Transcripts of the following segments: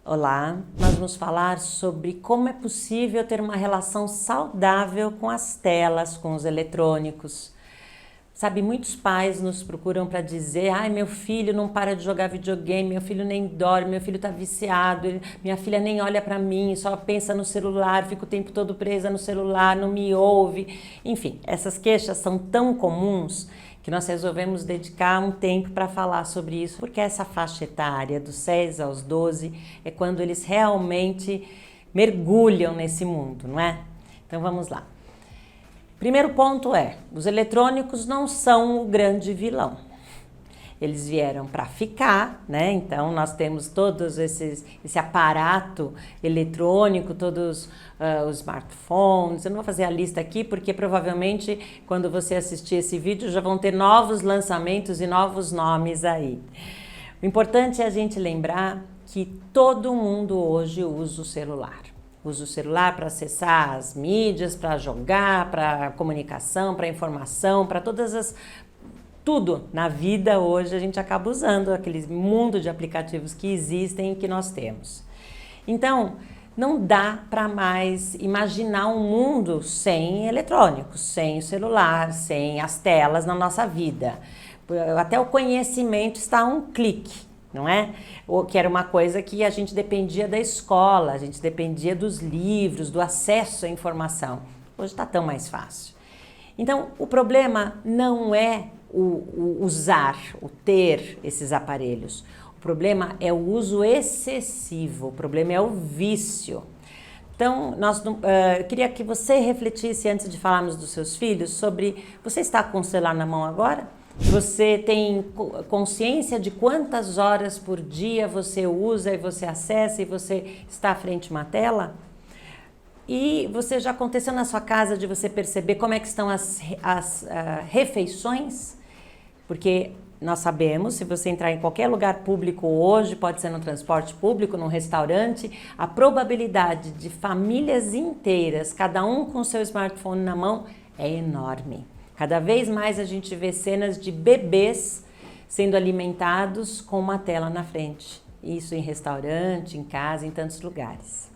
Olá, nós vamos falar sobre como é possível ter uma relação saudável com as telas, com os eletrônicos. Sabe, muitos pais nos procuram para dizer: ai, meu filho não para de jogar videogame, meu filho nem dorme, meu filho está viciado, minha filha nem olha para mim, só pensa no celular, fica o tempo todo presa no celular, não me ouve. Enfim, essas queixas são tão comuns que nós resolvemos dedicar um tempo para falar sobre isso, porque essa faixa etária dos 6 aos 12 é quando eles realmente mergulham nesse mundo, não é? Então vamos lá. Primeiro ponto é, os eletrônicos não são o grande vilão. Eles vieram para ficar, né? Então nós temos todos esse aparato eletrônico, todos os smartphones. Eu não vou fazer a lista aqui porque provavelmente quando você assistir esse vídeo já vão ter novos lançamentos e novos nomes aí. O importante é a gente lembrar que todo mundo hoje usa o celular. Usa o celular para acessar as mídias, para jogar, para comunicação, para informação, para tudo na vida hoje a gente acaba usando aquele mundo de aplicativos que existem e que nós temos. Então, não dá para mais imaginar um mundo sem eletrônicos, sem o celular, sem as telas na nossa vida. Até o conhecimento está a um clique, não é? Que era uma coisa que a gente dependia da escola, a gente dependia dos livros, do acesso à informação. Hoje está tão mais fácil. Então, o problema não é o usar, o ter esses aparelhos. O problema é o uso excessivo, o problema é o vício. Então, eu queria que você refletisse antes de falarmos dos seus filhos sobre, você está com o celular na mão agora? Você tem consciência de quantas horas por dia você usa e você acessa e você está à frente de uma tela? E você já aconteceu na sua casa de você perceber como é que estão as refeições? Porque nós sabemos, se você entrar em qualquer lugar público hoje, pode ser no transporte público, num restaurante, a probabilidade de famílias inteiras, cada um com seu smartphone na mão, é enorme. Cada vez mais a gente vê cenas de bebês sendo alimentados com uma tela na frente. Isso em restaurante, em casa, em tantos lugares.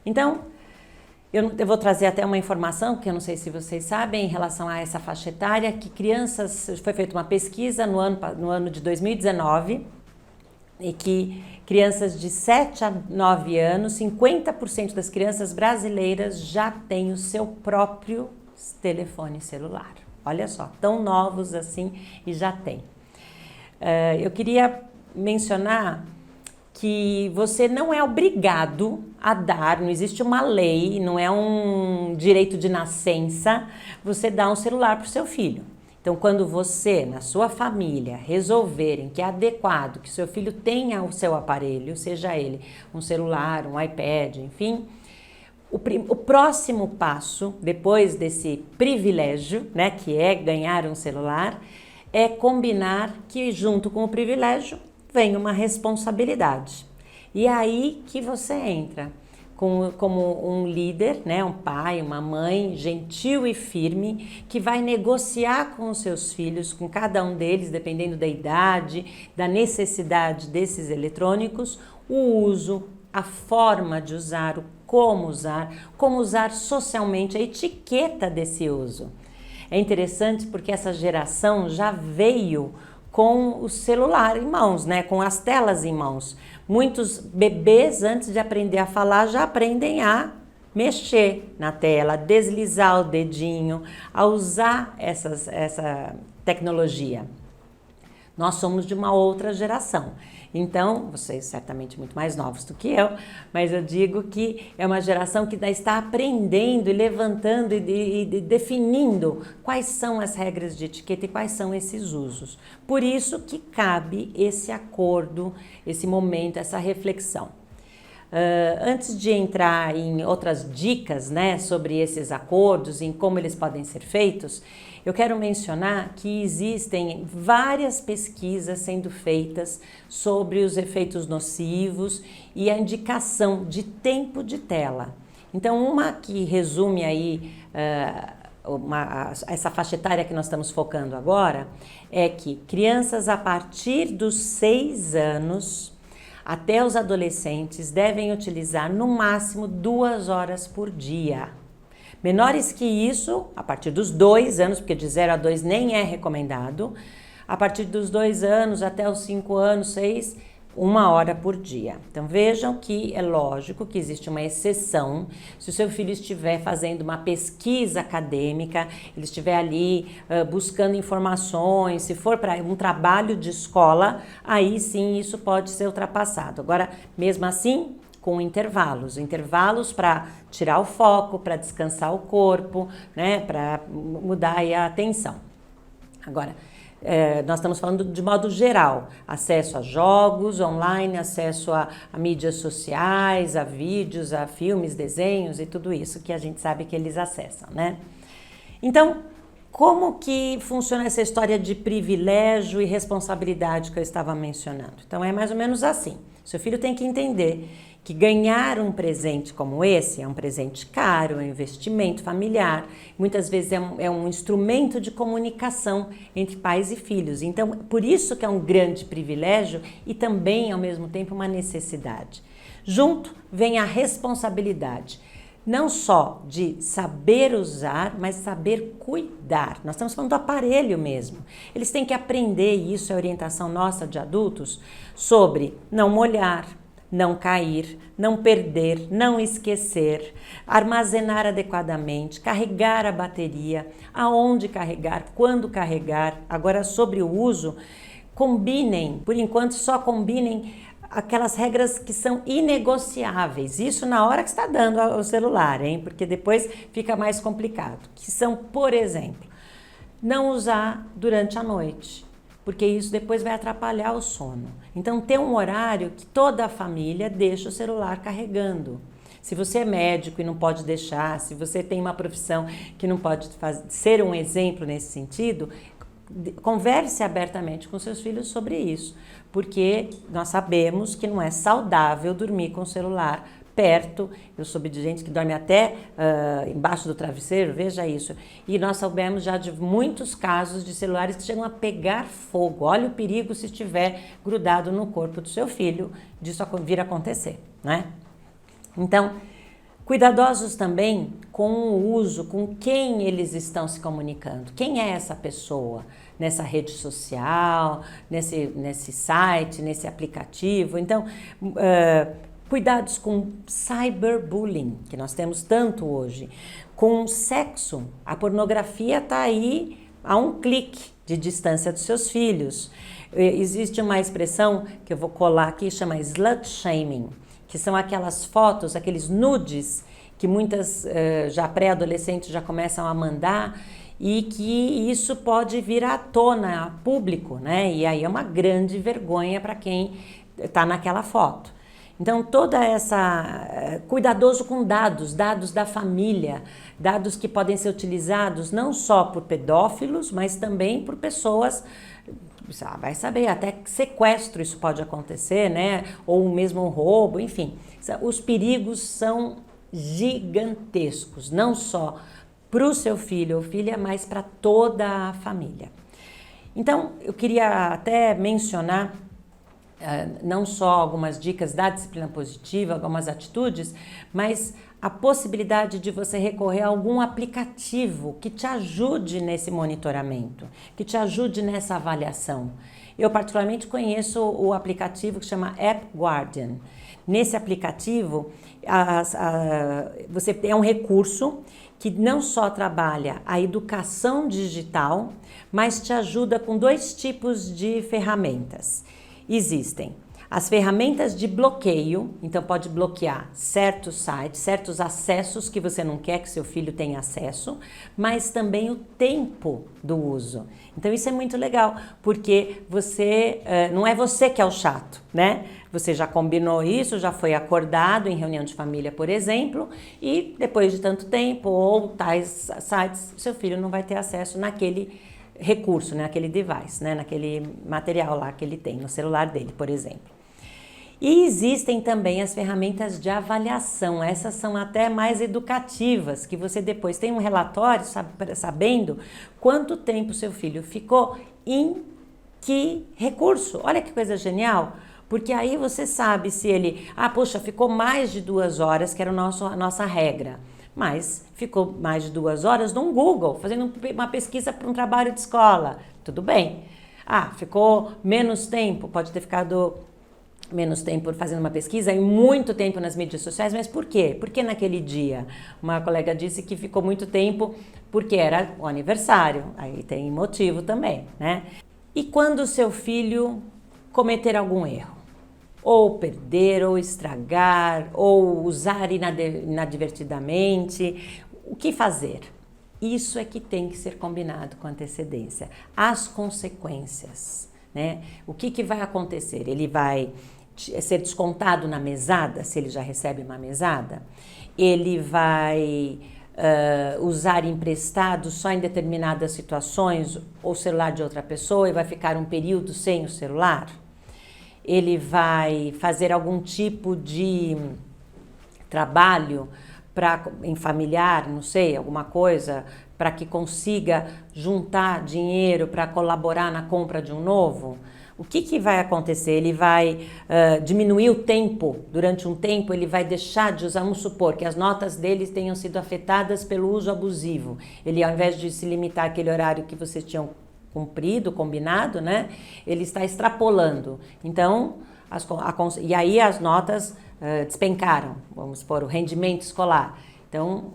Então, eu vou trazer até uma informação, que eu não sei se vocês sabem, em relação a essa faixa etária, que foi feita uma pesquisa no ano de 2019, e que crianças de 7 a 9 anos, 50% das crianças brasileiras já têm o seu próprio telefone celular. Olha só, tão novos assim e já tem. Eu queria mencionar que você não é obrigado a dar, não existe uma lei, não é um direito de nascença, você dá um celular para o seu filho. Então, quando você, na sua família, resolverem que é adequado que seu filho tenha o seu aparelho, seja ele um celular, um iPad, enfim, o próximo passo, depois desse privilégio, né, que é ganhar um celular, é combinar que junto com o privilégio vem uma responsabilidade. E é aí que você entra como um líder, né, um pai, uma mãe gentil e firme, que vai negociar com os seus filhos, com cada um deles, dependendo da idade, da necessidade desses eletrônicos, o uso, a forma de usar, como usar socialmente, a etiqueta desse uso. É interessante porque essa geração já veio com o celular em mãos, né? Com as telas em mãos. Muitos bebês, antes de aprender a falar, já aprendem a mexer na tela, a deslizar o dedinho, a usar essa tecnologia. Nós somos de uma outra geração. Então, vocês certamente muito mais novos do que eu, mas eu digo que é uma geração que está aprendendo e levantando e definindo quais são as regras de etiqueta e quais são esses usos. Por isso que cabe esse acordo, esse momento, essa reflexão. Antes de entrar em outras dicas, né, sobre esses acordos, em como eles podem ser feitos, eu quero mencionar que existem várias pesquisas sendo feitas sobre os efeitos nocivos e a indicação de tempo de tela. Então, uma que resume aí essa faixa etária que nós estamos focando agora é que crianças a partir dos 6 anos até os adolescentes devem utilizar no máximo 2 horas por dia. Menores que isso, a partir dos 2 anos, porque de 0 a 2 nem é recomendado, a partir dos 2 anos até os 5 anos, 6, 1 hora por dia. Então vejam que é lógico que existe uma exceção. Se o seu filho estiver fazendo uma pesquisa acadêmica, ele estiver ali buscando informações, se for para um trabalho de escola, aí sim isso pode ser ultrapassado. Agora, mesmo assim, com intervalos para tirar o foco, para descansar o corpo, né, para mudar aí a atenção. Agora, nós estamos falando de modo geral, acesso a jogos online, acesso a mídias sociais, a vídeos, a filmes, desenhos e tudo isso que a gente sabe que eles acessam, né? Então, como que funciona essa história de privilégio e responsabilidade que eu estava mencionando? Então, é mais ou menos assim. Seu filho tem que entender que ganhar um presente como esse é um presente caro, é um investimento familiar, muitas vezes é um instrumento de comunicação entre pais e filhos. Então, por isso que é um grande privilégio e também, ao mesmo tempo, uma necessidade. Junto vem a responsabilidade, não só de saber usar, mas saber cuidar. Nós estamos falando do aparelho mesmo. Eles têm que aprender, e isso é orientação nossa de adultos, sobre não molhar, não cair, não perder, não esquecer, armazenar adequadamente, carregar a bateria, aonde carregar, quando carregar. Agora, sobre o uso, combinem, por enquanto só combinem aquelas regras que são inegociáveis. Isso na hora que está dando o celular, hein? Porque depois fica mais complicado. Que são, por exemplo, não usar durante a noite, porque isso depois vai atrapalhar o sono. Então, ter um horário que toda a família deixa o celular carregando. Se você é médico e não pode deixar, se você tem uma profissão que não pode ser um exemplo nesse sentido, converse abertamente com seus filhos sobre isso, porque nós sabemos que não é saudável dormir com o celular perto. Eu soube de gente que dorme até embaixo do travesseiro, veja isso. E nós soubemos já de muitos casos de celulares que chegam a pegar fogo. Olha o perigo se estiver grudado no corpo do seu filho, disso vir a acontecer, né? Então, cuidadosos também com o uso, com quem eles estão se comunicando. Quem é essa pessoa nessa rede social, nesse site, nesse aplicativo? Então, cuidados com cyberbullying, que nós temos tanto hoje, com sexo. A pornografia está aí a um clique de distância dos seus filhos. Existe uma expressão que eu vou colar aqui, chama slut shaming, que são aquelas fotos, aqueles nudes que muitas já pré-adolescentes já começam a mandar, e que isso pode vir à tona, a público, né? E aí é uma grande vergonha para quem está naquela foto. Então, toda essa... cuidadoso com dados da família, dados que podem ser utilizados não só por pedófilos, mas também por pessoas, vai saber, até sequestro isso pode acontecer, né? Ou mesmo um roubo, enfim. Os perigos são gigantescos, não só para o seu filho ou filha, mas para toda a família. Então, eu queria até mencionar não só algumas dicas da disciplina positiva, algumas atitudes, mas a possibilidade de você recorrer a algum aplicativo que te ajude nesse monitoramento, que te ajude nessa avaliação. Eu particularmente conheço o aplicativo que chama App Guardian. Nesse aplicativo, você é um recurso que não só trabalha a educação digital, mas te ajuda com 2 tipos de ferramentas. Existem as ferramentas de bloqueio, então pode bloquear certos sites, certos acessos que você não quer que seu filho tenha acesso, mas também o tempo do uso. Então isso é muito legal, porque você não é você que é o chato, né? Você já combinou isso, já foi acordado em reunião de família, por exemplo, e depois de tanto tempo ou tais sites, seu filho não vai ter acesso naquele recurso, né, aquele device, né, naquele material lá que ele tem no celular dele, por exemplo. E existem também as ferramentas de avaliação, essas são até mais educativas, que você depois tem um relatório sabendo quanto tempo seu filho ficou em que recurso. Olha que coisa genial, Porque aí você sabe se ele, poxa, ficou mais de 2 horas, que era a nossa regra. Mas ficou mais de 2 horas no Google, fazendo uma pesquisa para um trabalho de escola. Tudo bem. Ficou menos tempo, pode ter ficado menos tempo fazendo uma pesquisa e muito tempo nas mídias sociais, mas por quê? Porque naquele dia uma colega disse que ficou muito tempo porque era o aniversário, aí tem motivo também, né? E quando o seu filho cometer algum erro, ou perder, ou estragar, ou usar inadvertidamente, o que fazer? Isso é que tem que ser combinado com antecedência. As consequências, né? O que vai acontecer? Ele vai ser descontado na mesada, se ele já recebe uma mesada? Ele vai usar emprestado só em determinadas situações o celular de outra pessoa e vai ficar um período sem o celular? Ele vai fazer algum tipo de trabalho em familiar, não sei, alguma coisa, para que consiga juntar dinheiro para colaborar na compra de um novo? O que vai acontecer? Ele vai diminuir o tempo, durante um tempo ele vai deixar de usar, vamos supor que as notas dele tenham sido afetadas pelo uso abusivo. Ele, ao invés de se limitar àquele horário que vocês tinham cumprido, combinado, né? Ele está extrapolando. Então, e aí as notas despencaram, vamos supor, o rendimento escolar. Então,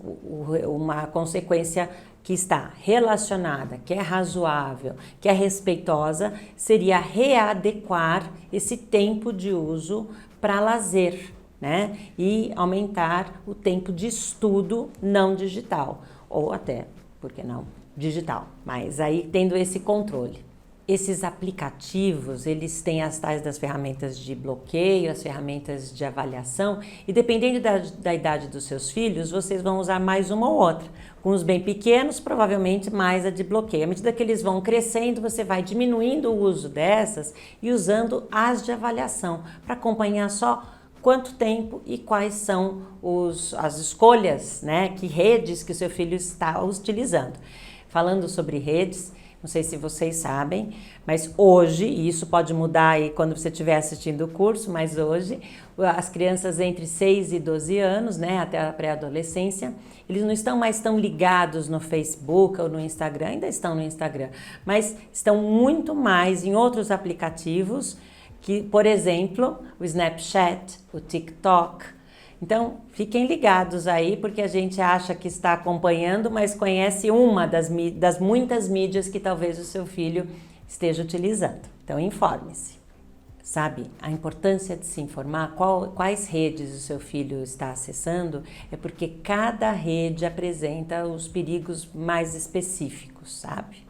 uma consequência que está relacionada, que é razoável, que é respeitosa, seria readequar esse tempo de uso para lazer, né? E aumentar o tempo de estudo não digital, ou até, por que não, digital, mas aí tendo esse controle. Esses aplicativos, eles têm as tais das ferramentas de bloqueio, as ferramentas de avaliação, e dependendo da idade dos seus filhos, vocês vão usar mais uma ou outra. Com os bem pequenos, provavelmente mais a de bloqueio. À medida que eles vão crescendo, você vai diminuindo o uso dessas e usando as de avaliação, para acompanhar só quanto tempo e quais são as escolhas, né, que redes que o seu filho está utilizando. Falando sobre redes, não sei se vocês sabem, mas hoje, e isso pode mudar aí quando você estiver assistindo o curso, mas hoje, as crianças entre 6 e 12 anos, né, até a pré-adolescência, eles não estão mais tão ligados no Facebook ou no Instagram, ainda estão no Instagram, mas estão muito mais em outros aplicativos, que, por exemplo, o Snapchat, o TikTok. Então, fiquem ligados aí, porque a gente acha que está acompanhando, mas conhece uma das muitas mídias que talvez o seu filho esteja utilizando. Então, informe-se. Sabe, a importância de se informar quais redes o seu filho está acessando é porque cada rede apresenta os perigos mais específicos, sabe?